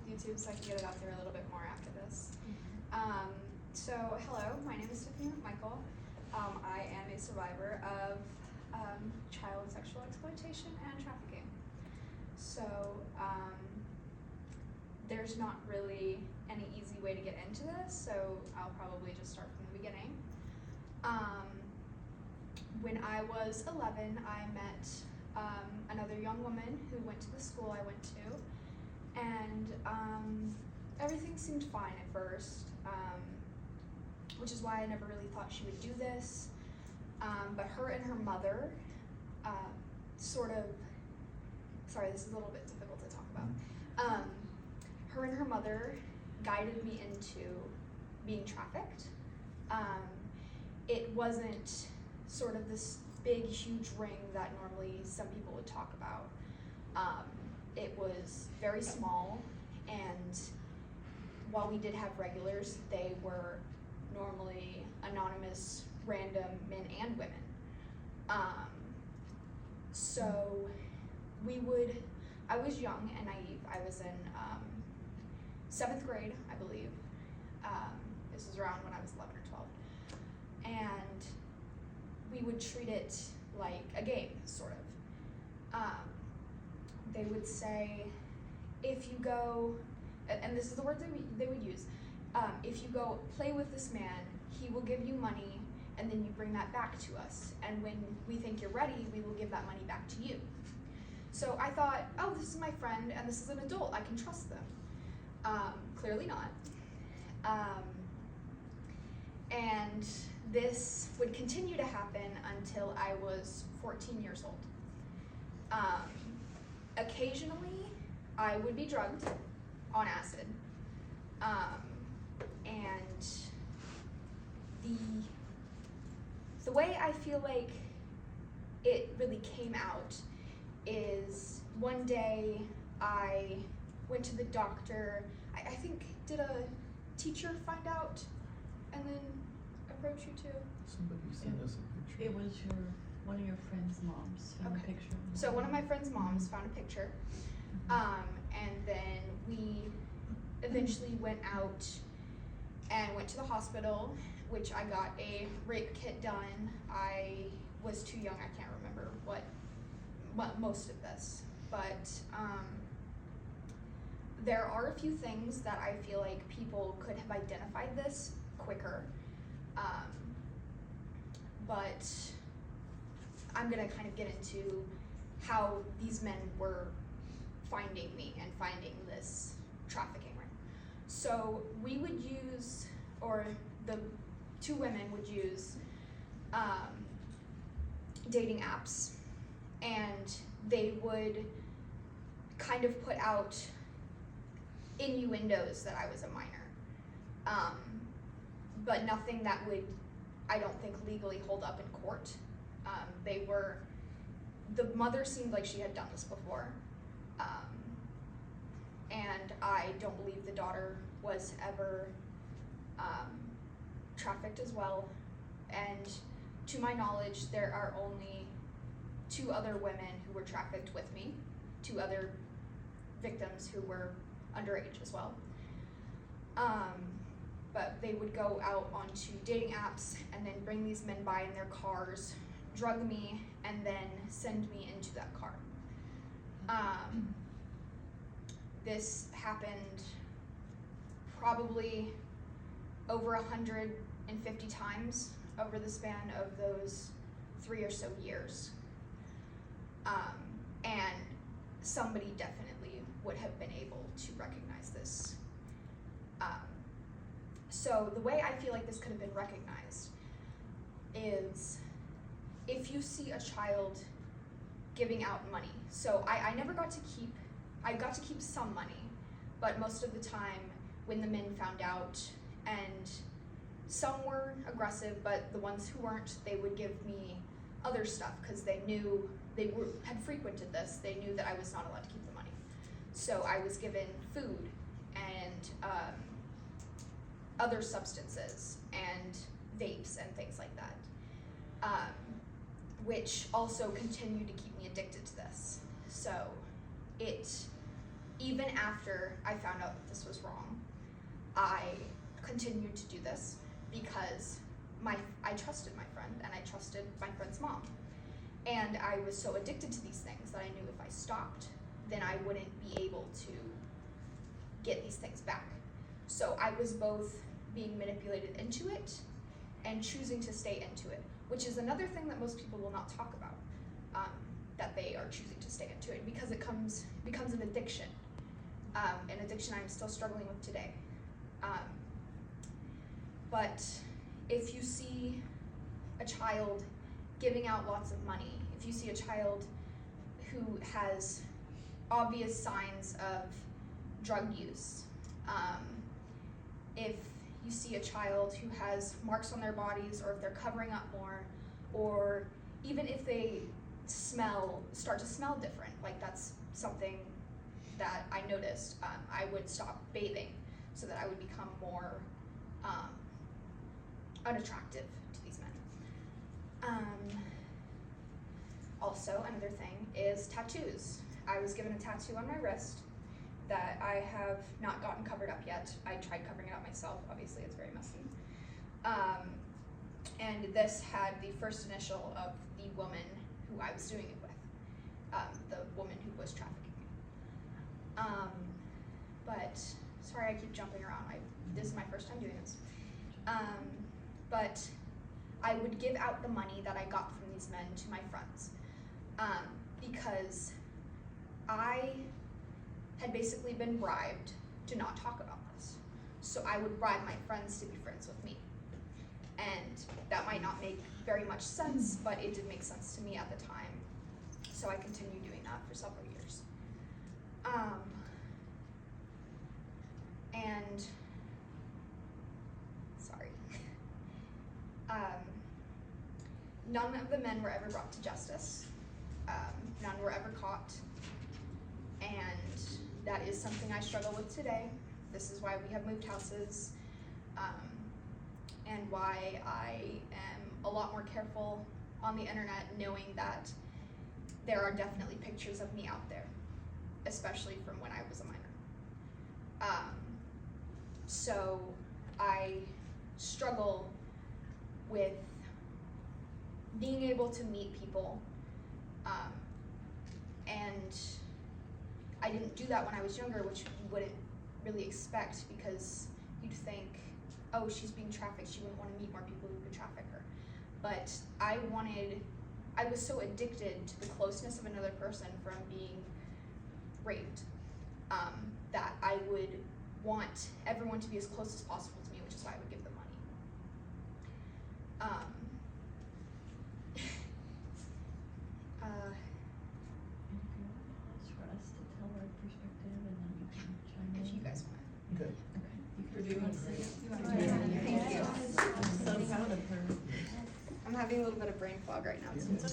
YouTube so I can get it out there a little bit more after this. So hello, my name is Tiffany McMichael. I am a survivor of child sexual exploitation and trafficking. So there's not really any easy way to get into this, so I'll probably just start from the beginning. When I was 11, I met another young woman who went to the school I went to, and everything seemed fine at first, which is why I never really thought she would do this. But her and her mother sorry, this is a little bit difficult to talk about. Her and her mother guided me into being trafficked. It wasn't sort of this big, huge ring that normally some people would talk about. It was very small, and while we did have regulars, they were normally anonymous, random men and women. So I was young and naive. I was in 7th grade, I believe. This was around when I was 11 or 12. And we would treat it like a game, sort of. They would say, if you go, and this is the word they would use, if you go play with this man, he will give you money, and then you bring that back to us. And when we think you're ready, we will give that money back to you. So I thought, oh, this is my friend, and this is an adult, I can trust them. Clearly not. And this would continue to happen until I was 14 years old. Occasionally, I would be drugged on acid. And the way I feel like it really came out is one day I went to the doctor. I think, did a teacher find out and then approach you too? Somebody sent us a picture. It was one of your friend's moms found a picture. So one of my friend's moms found a picture, and then we eventually went out and went to the hospital, which I got a rape kit done. I was too young, I can't remember what most of this, but there are a few things that I feel like people could have identified this quicker, but I'm gonna kind of get into how these men were finding me and finding this trafficking ring. So we would use, or the two women would use dating apps, and they would kind of put out innuendos that I was a minor, but nothing that would, I don't think, legally hold up in court. The mother seemed like she had done this before, and I don't believe the daughter was ever trafficked as well. And to my knowledge, there are only 2 other women who were trafficked with me, 2 other victims who were underage as well. But they would go out onto dating apps and then bring these men by in their cars, drug me, and then send me into that car. This happened probably over 150 times over the span of those 3 or so years. And somebody definitely would have been able to recognize this. So the way I feel like this could have been recognized is if you see a child giving out money. So I never got to keep, I got to keep some money, but most of the time when the men found out, and some were aggressive, but the ones who weren't, they would give me other stuff because they knew had frequented this. They knew that I was not allowed to keep the money. So I was given food and other substances and vapes and things like that, which also continued to keep me addicted to this. So it even after I found out that this was wrong, I continued to do this because I trusted my friend and I trusted my friend's mom. And I was so addicted to these things that I knew if I stopped, then I wouldn't be able to get these things back. So I was both being manipulated into it and choosing to stay into it, which is another thing that most people will not talk about, that they are choosing to stay into it because it becomes an addiction. An addiction I'm still struggling with today. But if you see a child giving out lots of money, if you see a child who has obvious signs of drug use, if you see a child who has marks on their bodies, or if they're covering up more, or even if they start to smell different, like that's something that I noticed. I would stop bathing so that I would become more unattractive to these men. Also, another thing is tattoos. I was given a tattoo on my wrist that I have not gotten covered up yet. I tried covering it up myself. Obviously, it's very messy. And this had the first initial of the woman who I was doing it with, the woman who was trafficking me. But sorry, I keep jumping around. This is my first time doing this. But I would give out the money that I got from these men to my friends, because I had basically been bribed to not talk about this. So I would bribe my friends to be friends with me. And that might not make very much sense, but it did make sense to me at the time. So I continued doing that for several years. And sorry. None of the men were ever brought to justice. None were ever caught. And that is something I struggle with today. This is why we have moved houses, and why I am a lot more careful on the internet, knowing that there are definitely pictures of me out there, especially from when I was a minor. So I struggle with being able to meet people, and I didn't do that when I was younger, which you wouldn't really expect, because you'd think, oh, she's being trafficked, she wouldn't want to meet more people who could traffic her. But I was so addicted to the closeness of another person from being raped, that I would want everyone to be as close as possible to me, which is why I would give them money. Pause for us to tell our perspective, and then you can chime in. If you guys want. Okay. Okay. You want to say it? Thank you. I'm so proud of her. I'm having a little bit of brain fog right now. Yeah. So it's